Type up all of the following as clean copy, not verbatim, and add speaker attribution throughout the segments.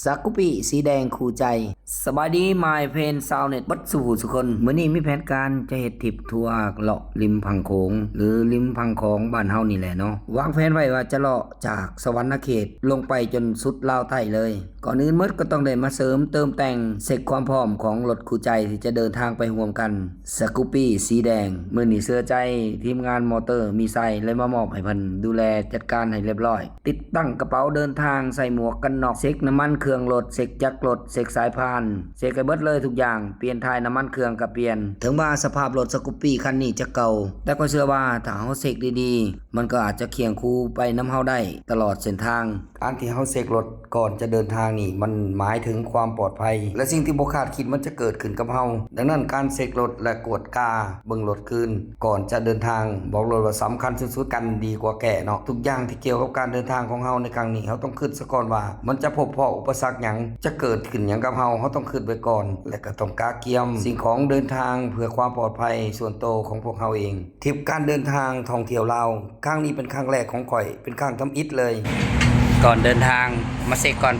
Speaker 1: สกุปีสีแดงคู่ใจสบายดีมายเพนซาวเน็ตบัดสู่สุคนมื้อนี้มีแผนการจะเฮ็ดทริปทัวร์เลาะริมพังโขงหรือริมพังของบ้านเฮานี่แหละเนาะวางแผนไว้ว่าจะเลาะจากสวรรณเขตลงไปจนสุดลาวใต้เลยก่อนอื่นหมดก็ต้องได้มาเสริมเติมแต่งเช็คความพร้อมของรถคู่ใจที่จะเดินทางไปร่วมกันสกุปีสีแดงมื้อนี้เสื้อใจทีมงานมอเตอร์มีไซเลยมามอบให้เพิ่นดูแลจัดการให้เรียบร้อยติดตั้งกระเป๋าเดินทางใส่หมวกกันน็อกเช็คน้ำมันเครื่องรถเช็คจักรรถเช็คสายพานเช็คให้เบิดเลยทุกอย่างเปลี่ยนถ่ายน้ำมันเครื่องก็เปลี่ยนถึงว่าสภาพรถสกูปปี้คันนี้จะเก่าแต่ก็เชื่อว่าถ้าเฮาเช็คดีๆมันก็อาจจะเคียงคู่ไปนำเฮาได้ตลอดเส้นทางการที่เฮาเช็ครถก่อนจะเดินทางนี่มันหมายถึงความปลอดภัยและสิ่งที่บ่คาดคิดมันจะเกิดขึ้นกับเฮาดังนั้นการเช็ครถและกวดกาเบิ่งรถคืนก่อนจะเดินทางบอกเลยว่าสำคัญสุดๆกันดีกว่าแก่เนาะทุกอย่างที่เกี่ยวกับการเดินทางของเฮาในครั้งนี้เฮาต้องคิดซะก่อนว่ามันจะพบพ้ออุปสรรคหยังจะเกิดขึ้นหยังกับเฮาต้องคิดไว้ก่อนและก็ต้องกาเกียมสิ่งของเดินทางเพื่อความปลอดภัยส่วนตัวของพวกเฮาเองทริปการเดินทางท่องเที่ยวลาวครั้งนี้เป็นครั้งแรกของข่อยเป็นครั้งทำอิฐเลยก่อนเดินทางมาเช็คก่อน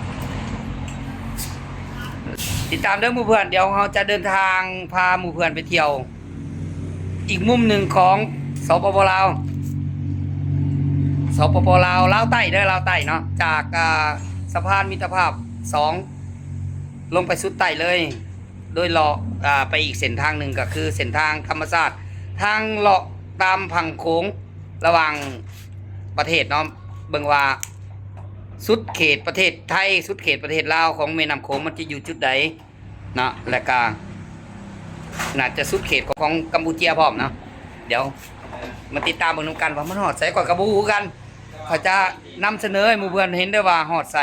Speaker 1: ติดตามเด้อหมู่เพื่อนเดี๋ยวเราจะเดินทางพาหมู่เพื่อนไปเที่ยวอีกมุมหนึ่งของสปปลาวลาวใต้เด้อลาวใต้เนาะจากสะพานมิตรภาพ2ลงไปสุดใต้เลยโดยเลาะไปอีกเส้นทางหนึ่งก็คือเส้นทางธรรมชาติทางเลาะตามพังโขงระหว่างประเทศเนาะเบิ่งว่าสุดเขตประเทศไทยสุดเขตประเทศลาวของแม่น้ำโขงมันจะอยู่จุดใดเนาะและก็น่าจะสุดเขตของกัมพูชาพร้อมเนาะเดี๋ยวมาติดตามเบิ่งนำกันว่ามันฮอดไสก่อนกับบ่ฮู้กันเขาจะนำเสนอให้หมู่เพื่อนเห็นได้ว่าฮอดไส